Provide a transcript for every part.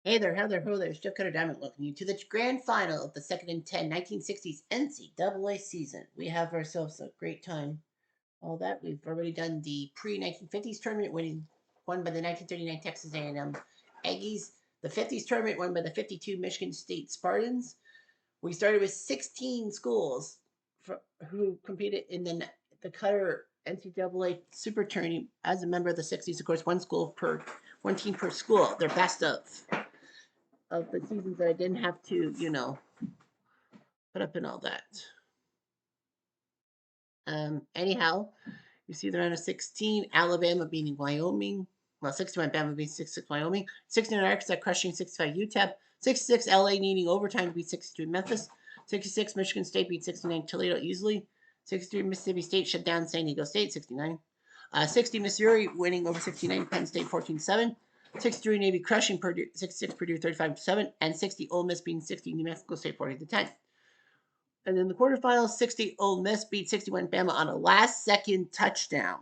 Hey there, how there, ho there. It's Jeff Cutter Diamond welcoming you to the grand final of the second and 10 1960s NCAA season. We have ourselves a great time. All that we've already done the pre-1950s tournament, won by the 1939 Texas A&M Aggies. The 50s tournament won by the 52 Michigan State Spartans. We started with 16 schools who competed in the Cutter NCAA Super Tourney as a member of the 60s. Of course, one team per school. They're best of the seasons that I didn't have to, put up in all that. Anyhow, you see the round of 16, Alabama beating Wyoming. Well, 61 Alabama beating 66 Wyoming. 69 Arkansas crushing 65 UTEP. 66 LA needing overtime to beat 63 Memphis. 66 Michigan State beat 69 Toledo easily. 63 Mississippi State shut down San Diego State 69. 60 Missouri winning over 69 Penn State 14-7. 63 Navy crushing Purdue, 66 Purdue 35-7, and 60 Ole Miss beating 60 New Mexico State 40-10. And then the quarterfinals, 60 Ole Miss beat 61 Bama on a last-second touchdown.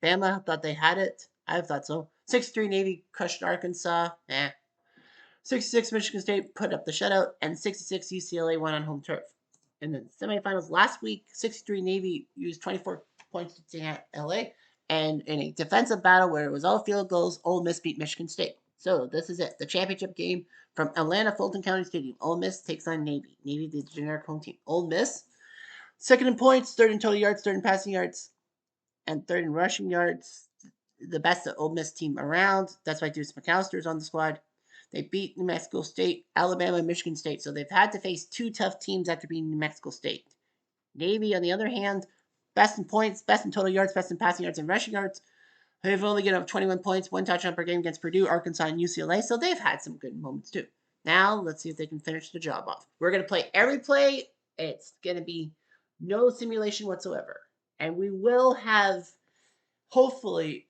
Bama thought they had it. I thought so. 63 Navy crushed Arkansas. 66 Michigan State put up the shutout, and 66 UCLA won on home turf. In the semifinals last week, 63 Navy used 24 points to take LA. And in a defensive battle where it was all field goals, Ole Miss beat Michigan State. So this is it. The championship game from Atlanta Fulton County Stadium. Ole Miss takes on Navy. Navy, the generic home team. Ole Miss, second in points, third in total yards, third in passing yards, and third in rushing yards. The best Ole Miss team around. That's why Deuce McAllister's on the squad. They beat New Mexico State, Alabama, and Michigan State. So they've had to face two tough teams after beating New Mexico State. Navy, on the other hand, best in points, best in total yards, best in passing yards and rushing yards. They've only given up 21 points, one touchdown per game against Purdue, Arkansas, and UCLA, so they've had some good moments too. Now, let's see if they can finish the job off. We're going to play every play. It's going to be no simulation whatsoever. And we will have, hopefully,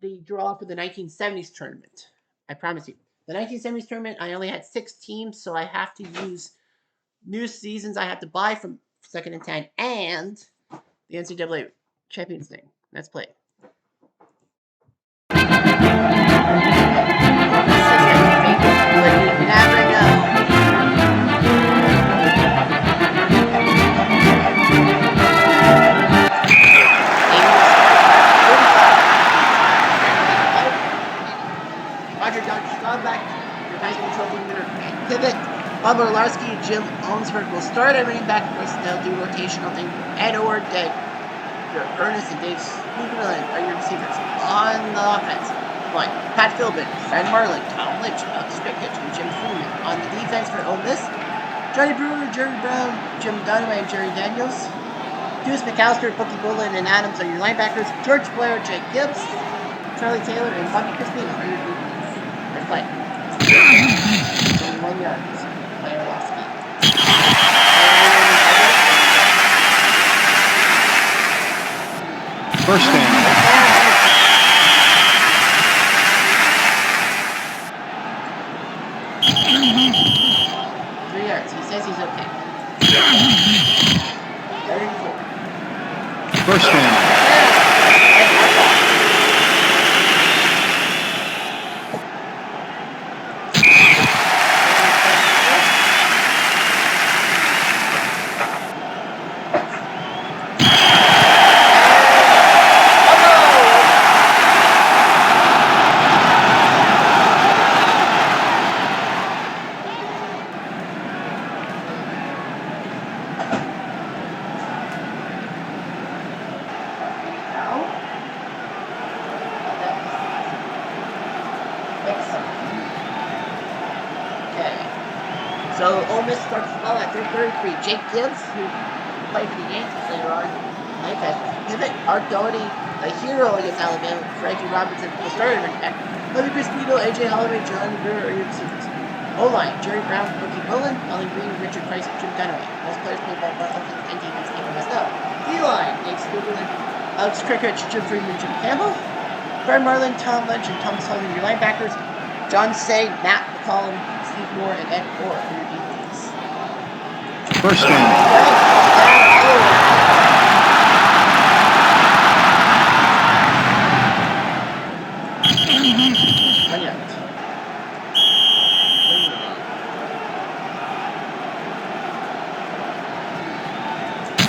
the draw for the 1970s tournament. I promise you. The 1970s tournament, I only had 6 teams, so I have to use new seasons I have to buy from second and 10 and the NCAA Champions thing. Let's play. You never know. Roger Dodge Stronbach, your Heisman Trophy winner, and pivot. Bob Orlarski and Jim Owensberg will start at running back. Of course, they'll do rotational thing. Ed Ord, Ernest, and Dave Scoobland are your receivers. On the offense, like Pat Philbin, Fred Marlin, Tom Lynch, Alex Strickett, and Jim Freeman. On the defense for Ole Miss, Johnny Brewer, Jerry Brown, Jim Dunaway, and Jerry Daniels. Deuce McAllister, Bookie Bullen, and Adams are your linebackers. George Blair, Jake Gibbs, Charlie Taylor, and Bobby Crispino are your defense. Let's play. 21 yards. Player lost speed. First down. 3 yards. He says he's okay. 34. First down. So Ole Miss starts the ball at 33. Jake Gibbs, who played for the Yankees later on, linebacker. Pivot, Art Doherty, a hero against Alabama. Frankie Robinson, the starter running back. Bobby Crispino, AJ Holloway, John Brewer are your receivers. O-line, Jerry Brown, Bookie Bullen, Ollie Green, Richard Price, and Jim Dunaway. Most players play ball offense and defense even messed up. D-line, Dave Scoobland, Alex Crickett, Jim Freeman, Jim Campbell. Fred Marlin, Tom Lynch, and Thomas Sullivan, your linebackers. John Say, Matt McCollum, Steve Moore, and Ed Orr for your defense. First down. 1 yard.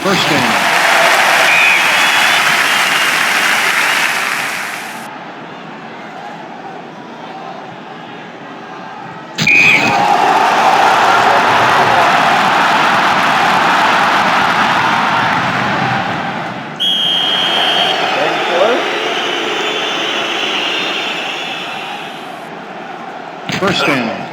First down. First down.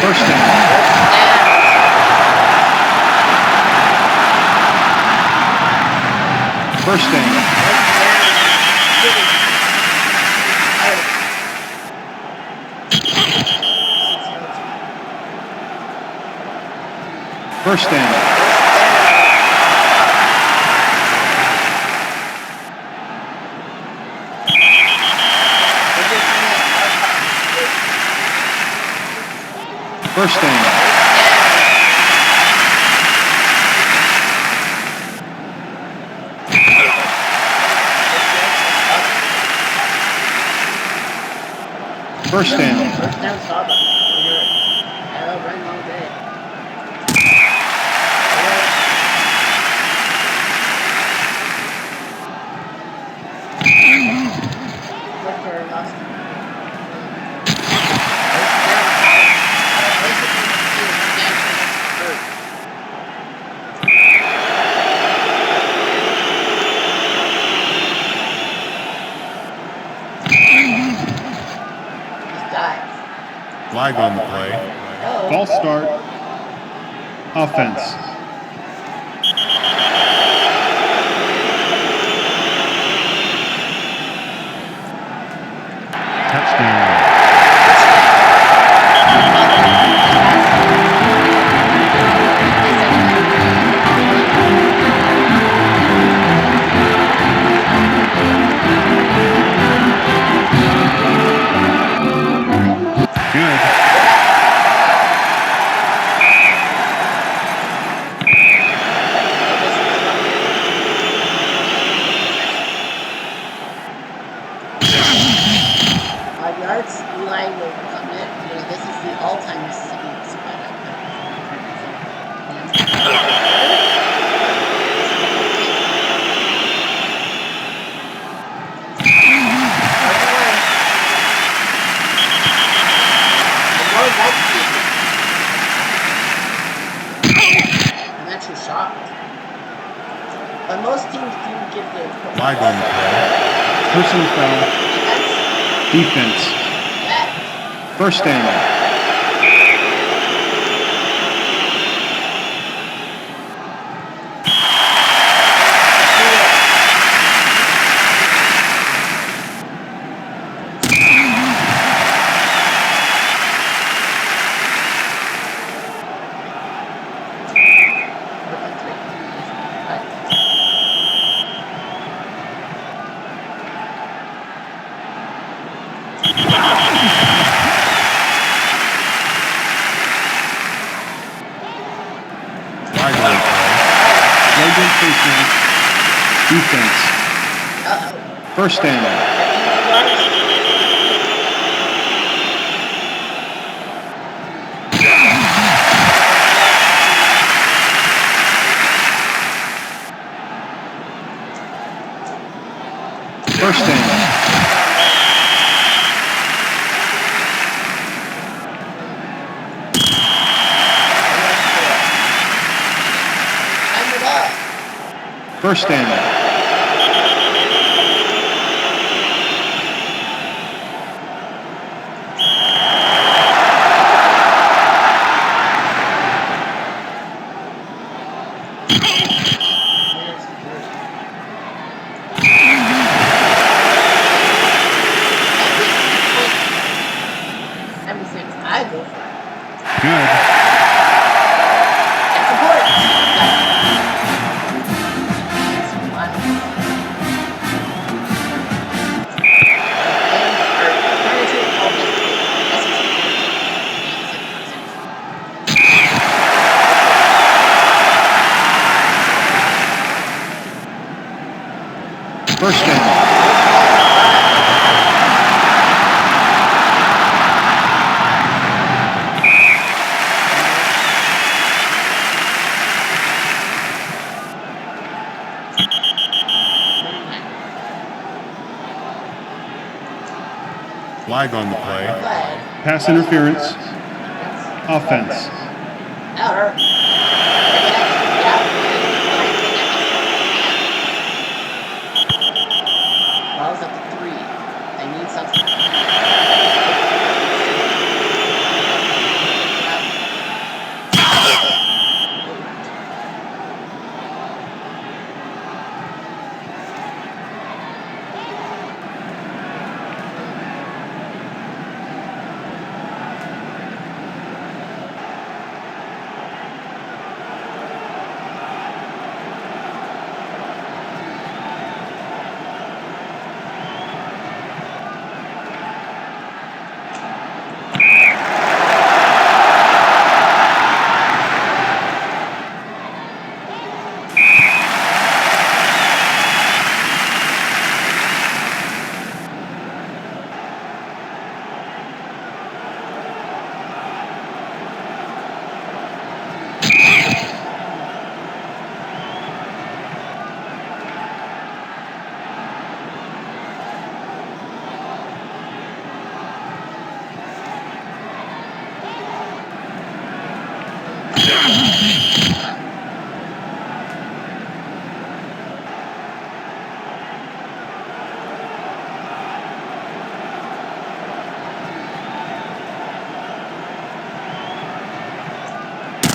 First down. First down. First down. First down. First down. First down, Saba. I'll run all day. Look for lost. Flag on the play. False start. Offense. Touchdown. Good. Yards, Eli will commit. This is the all-time Mississippi spread up. I'm actually shocked. But most teams do give their flag on the play. Personal foul. Defense. First down. Defense. First down. First down. First down. Good. That's important. First down. Flag on the play. Pass interference. Offense. Ball's up to 3. They need something.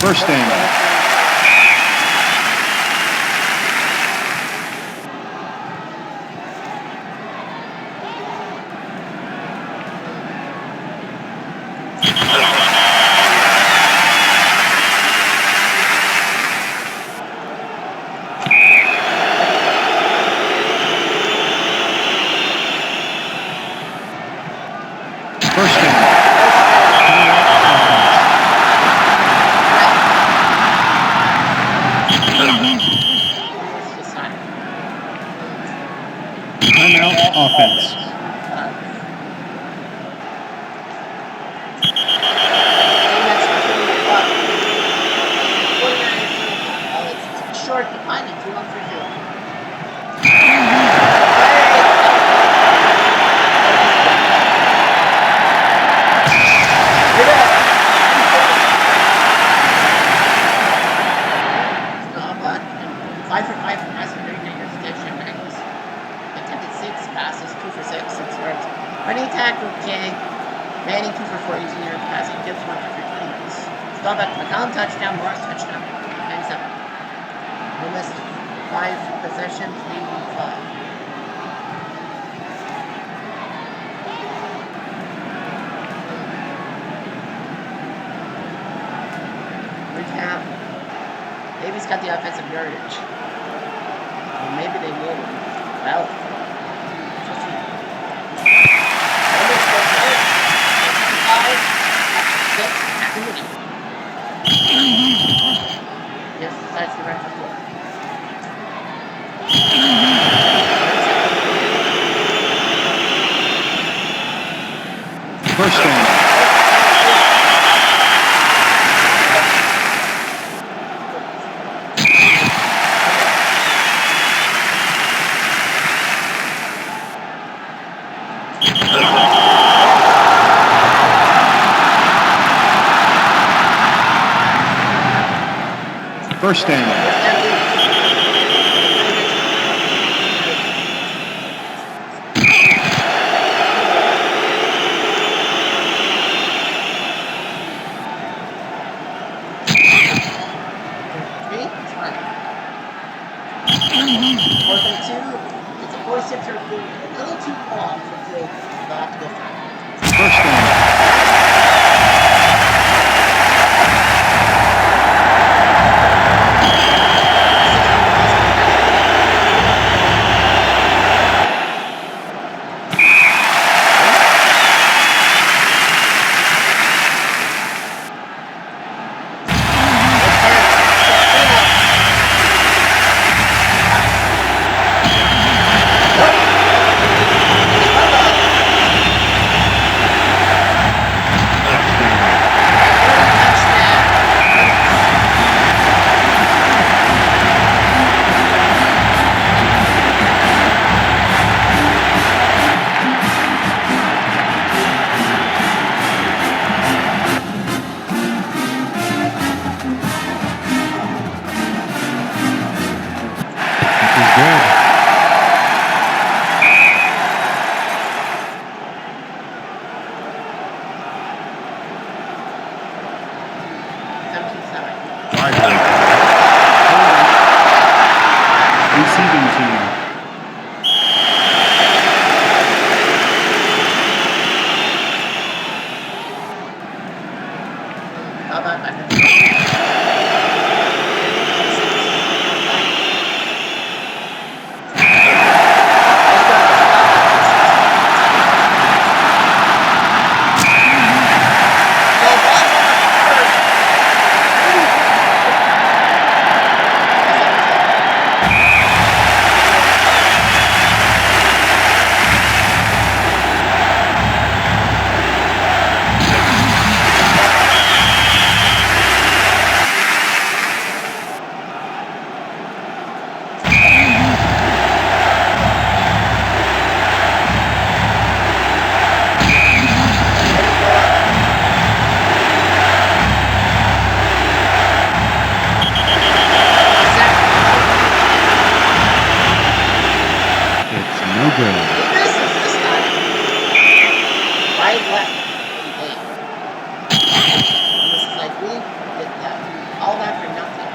First down. First down. Timeout offense. Short, behind it, 2 1 for 0. Running tackle, King. Manning 2 for 4, 18 yards passing. Gibbs 1 for 3, 20 yards. Stop back to McCollum, touchdown. Morris, touchdown. 97. We missed 5 possessions, leading 5. Recap. Davies got the offensive yardage. Well, maybe they will. Well, yes, decides to run for 4. First down. First down. It's a 46 or a little too long for Phil. They'll have to go for it. First down. Receiving team. How about back? No good. This is this time. Right left. Hey. Almost like we did that. All that for nothing.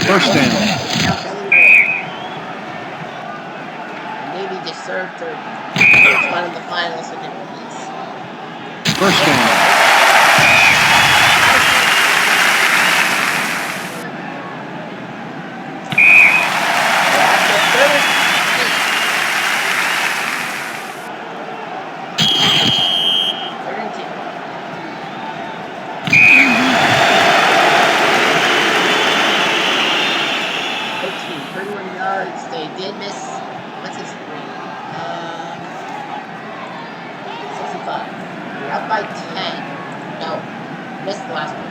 First down. Maybe just served third. It's one of the finals of the release. First down. They did miss. What's his grade? 65. You're up by 10. No, missed the last one.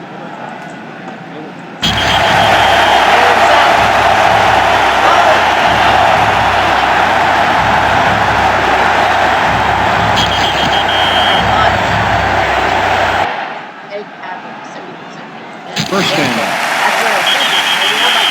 First down. That's what I was thinking. You're up by 10.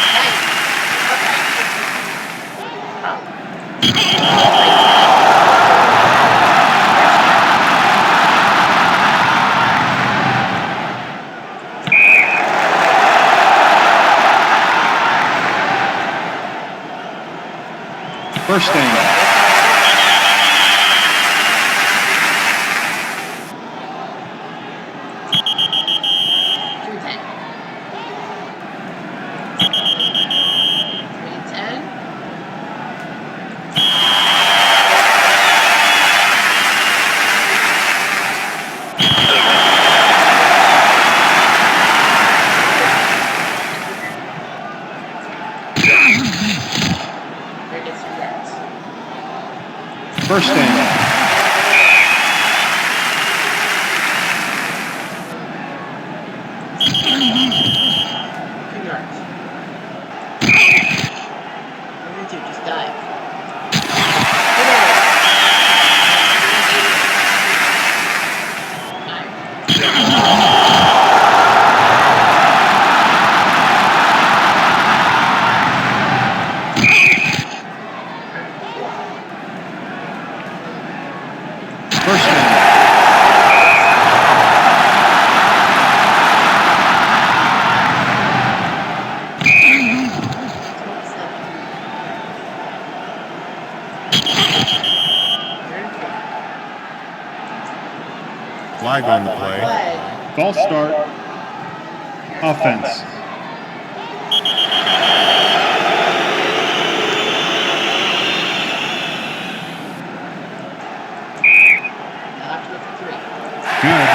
First down. First down. 2 yards. Number 2, just dive. First down. Flag on the play. False start. Offense. Good.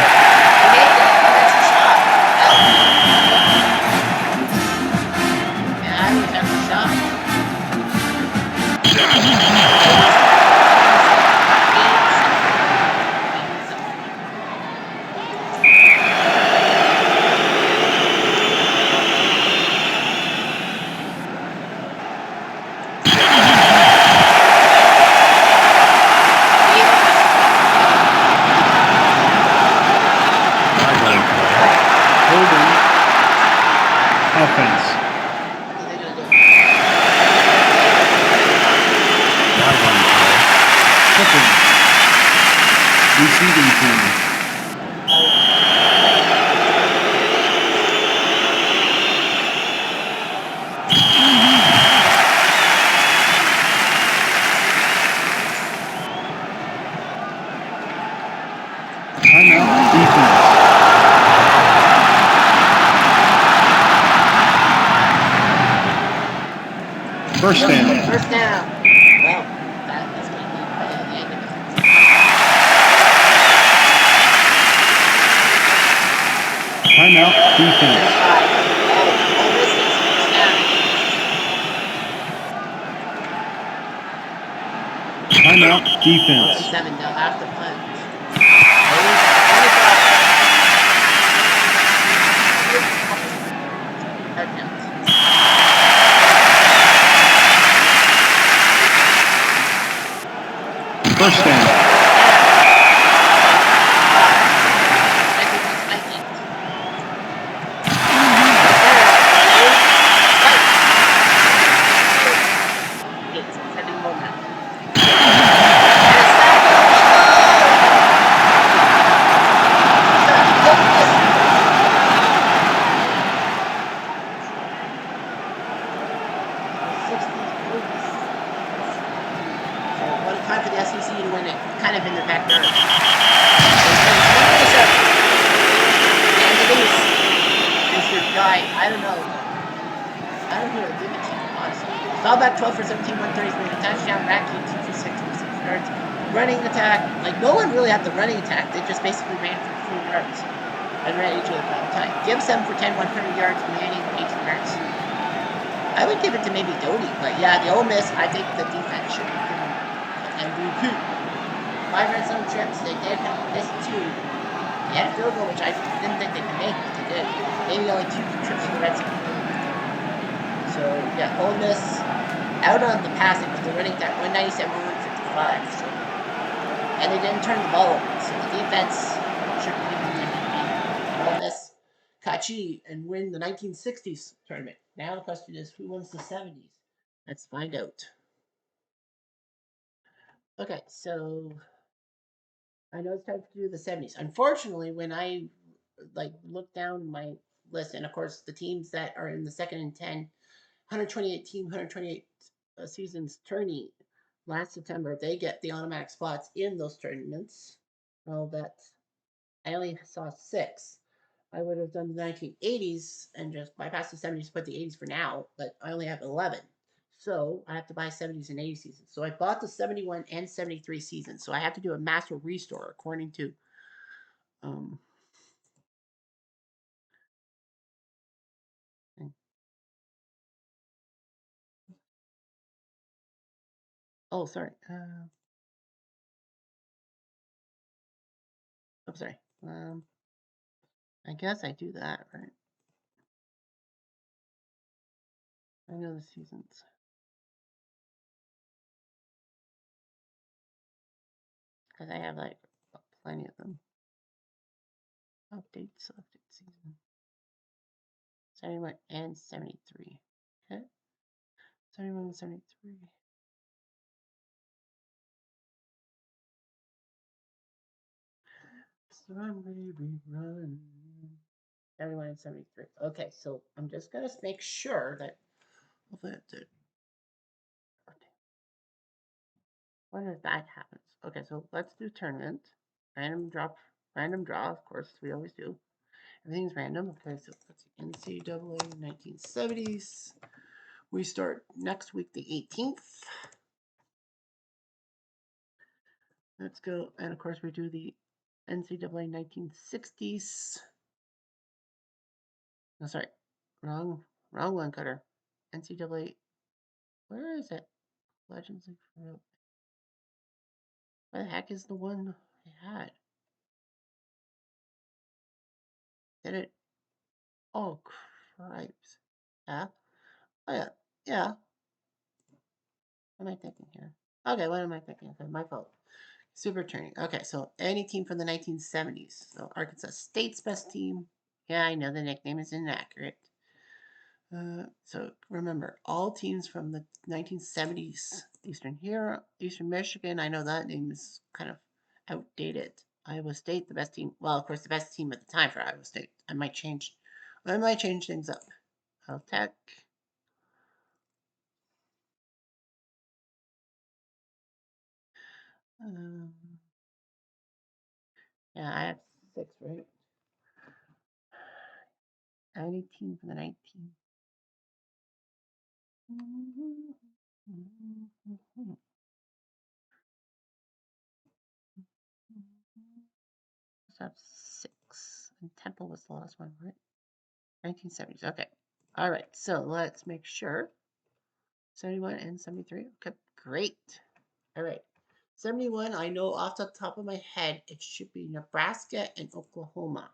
Cooking. Receiving team. Timeout defense. First down. First down. Well, that's going to be by the end of it. Timeout defense. Timeout defense. 7, they'll have to punt. First down. Time for the SEC to win it, kind of in their backyard. And the East, Mr. Guy, I don't know. I don't know what to give it to you, honestly. Fallback 12 for 17, 133, a touchdown, Racky 2 for 6 yards. Running attack, like no one really had the running attack. They just basically ran for 4 yards and ran each other all the time. Give 7 for 10, 100 yards, Manning 18 yards. I would give it to maybe Doty, but yeah, the Ole Miss, I think the defense should be MVP. 5 red zone trips, they did have this 2. They had a field goal, which I didn't think they could make, but they did. Maybe only 2 trips to the red zone. So, yeah, Ole Miss out on the passing, but they're running that 197, 155. So, and they didn't turn the ball over. So the defense should be given the MVP. Ole Miss, Ncaa, and win the 1960s tournament. Now the question is, who wins the 70s? Let's find out. Okay, so I know it's time to do the 70s. Unfortunately, when I look down my list, and of course the teams that are in the second and 10, 128 team, 128 seasons Trny last September, they get the automatic spots in those tournaments. Well, that I only saw 6. I would have done the 1980s and just bypassed the 70s, put the 80s for now, but I only have 11. So I have to buy 70s and 80s seasons. So I bought the 71 and 73 seasons. So I have to do a master restore according to um oh sorry. I'm sorry. I guess I do that, right? I know the seasons. Because I have like plenty of them. Update selected season. 71 and 73. Okay. 71 and 73. Run, baby, run. 71 and 73. Okay, so I'm just gonna make sure that when that happens. Okay, so let's do tournament. Random draw, of course, we always do. Everything's random. Okay, so let's see. NCAA 1970s. We start next week, the 18th. Let's go. And of course, we do the NCAA 1960s. No, sorry. Wrong one, Cutter. NCAA. Where is it? Legends of Fruit. Where the heck is the one I had? Did it? Oh, cripes. Yeah. Oh, yeah. Yeah. What am I thinking here? Okay, what am I thinking? Okay, my fault. Super Trny. Okay, so any team from the 1970s. So Arkansas State's best team. Yeah, I know the nickname is inaccurate. So remember, all teams from the 1970s Eastern Michigan. I know that name is kind of outdated. Iowa State, the best team. Well, of course, the best team at the time for Iowa State. I might change things up. Tech. Um, yeah, I have 6, right? Any team from the 19. Let's have 6. And Temple was the last one, right? 1970s. Okay. All right. So let's make sure. 71 and 73. Okay. Great. All right. 71, I know off the top of my head, it should be Nebraska and Oklahoma.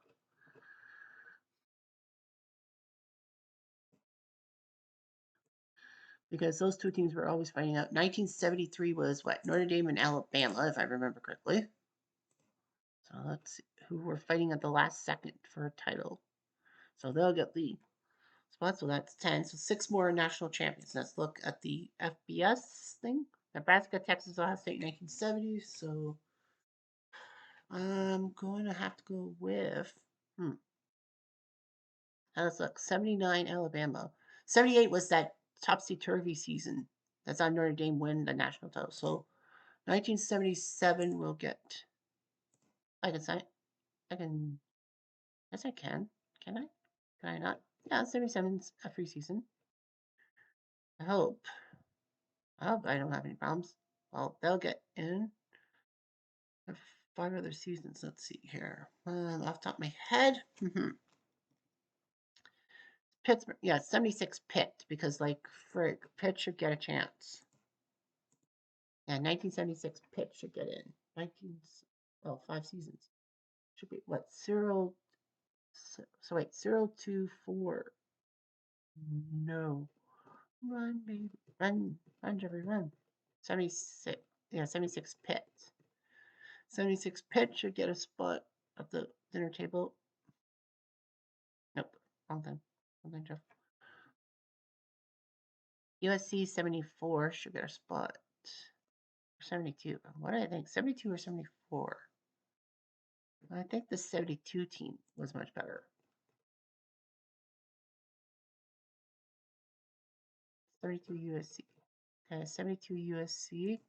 Because those two teams were always fighting out. 1973 was what? Notre Dame and Alabama, if I remember correctly. So let's see who were fighting at the last second for a title. So they'll get the spot. So that's 10. So 6 more national champions. Let's look at the FBS thing. Nebraska, Texas, Ohio State, 1970. So I'm going to have to go with. Let's look. 79 Alabama. 78 was that topsy turvy season. That's on Notre Dame win the national title. So 1977 will get. I can sign. I can. Yes, I can. Can I? Can I not? Yeah, 77's a free season. I hope. I hope I don't have any problems. Well, they'll get in. 5 other seasons. Let's see here. Off the top of my head. Pittsburgh. Yeah, 76 Pitt because like Frick, Pitt should get a chance. Yeah, 1976 Pitt should get in. 5 seasons. Should be what? 0. So wait, 024. No. Run, baby. Run, Jeffrey, run. 76. Yeah, 76 Pitt. 76 Pitt should get a spot at the dinner table. Nope. Wrong thing. Wrong thing, Jeff. USC 74 should get a spot. 72. What do I think? 72 or 74? I think the 72 team was much better. 72 USC. Okay, 72 USC.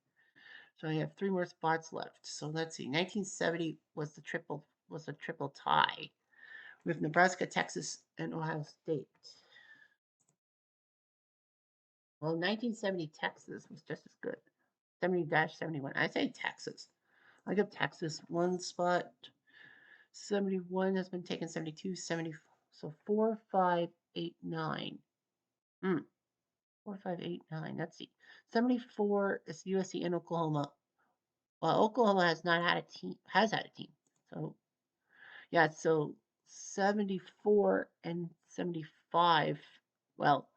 So I have 3 more spots left. So let's see. 1970 was the triple tie with Nebraska, Texas, and Ohio State. Well, 1970 Texas was just as good. 70-71. I say Texas. I give Texas 1 spot. 71 has been taken. 72, 70. So 4, 5, 8, 9. 4, 5, 8, 9. Let's see. 74 is USC and Oklahoma. Well, Oklahoma has not had a team. Has had a team. So yeah. So 74 and 75. Well,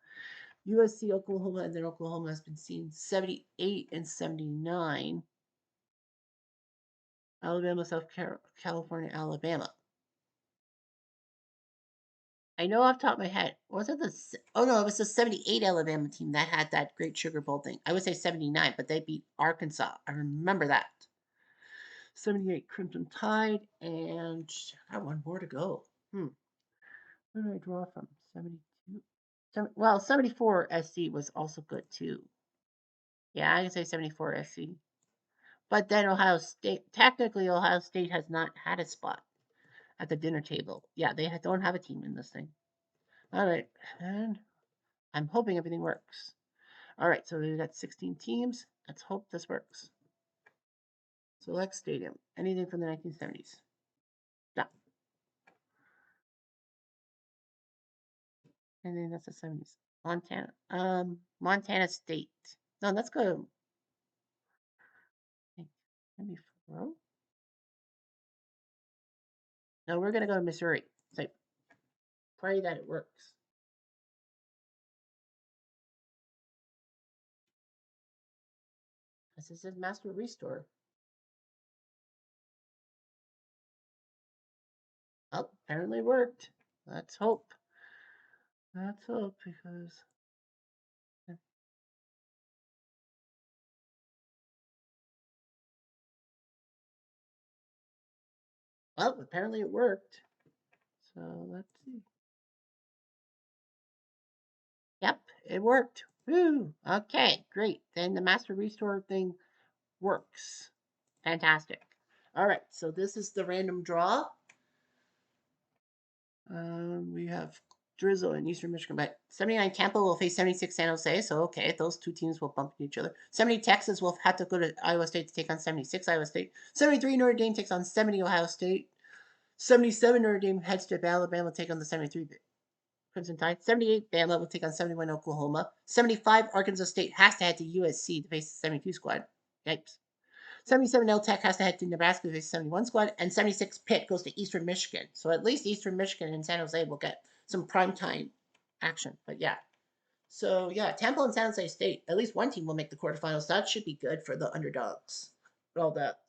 USC, Oklahoma, and then Oklahoma has been seen. 78 and 79. Alabama, South California, Alabama. I know off the top of my head. Was it the? Oh no, it was the 78 Alabama team that had that great Sugar Bowl thing. I would say 79, but they beat Arkansas. I remember that. 78 Crimson Tide, and I got one more to go. Where did I draw from? 72. Well, 74 SC was also good too. Yeah, I can say 74 SC. But then technically, Ohio State has not had a spot at the dinner table. Yeah, they don't have a team in this thing. All right, and I'm hoping everything works. All right, so we've got 16 teams. Let's hope this works. Select stadium. Anything from the 1970s. No. Anything that's the 70s. Montana. Montana State. No, let's go. Maybe 4. No, we're gonna go to Missouri. So pray that it works. This is Master Restore. Oh, apparently it worked. Let's hope. Let's hope because Well, apparently it worked. So let's see. Yep, it worked. Woo! Okay, great. Then the master restore thing works. Fantastic. All right, so this is the random draw. We have Drizzle in Eastern Michigan, but 79 Tampa will face 76 San Jose. So, okay, those two teams will bump each other. 70 Texas will have to go to Iowa State to take on 76 Iowa State. 73 Notre Dame takes on 70 Ohio State. 77 Notre Dame heads to Alabama to take on the 73 Crimson Tide. 78 Bama will take on 71 Oklahoma. 75 Arkansas State has to head to USC to face the 72 squad. Yikes. 77 L Tech has to head to Nebraska to face the 71 squad, and 76 Pitt goes to Eastern Michigan. So at least Eastern Michigan and San Jose will get some primetime action. But yeah. So yeah, Tampa and San Jose State, at least one team will make the quarterfinals. That should be good for the underdogs. All that.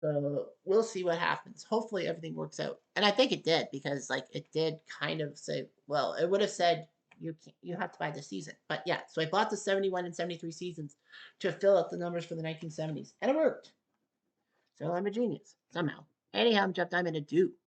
So we'll see what happens. Hopefully everything works out. And I think it did because like it did kind of say, well, it would have said you have to buy the season. But yeah, so I bought the 71 and 73 seasons to fill out the numbers for the 1970s. And it worked. So I'm a genius somehow. Anyhow, I'm Jeff Diamond, a do.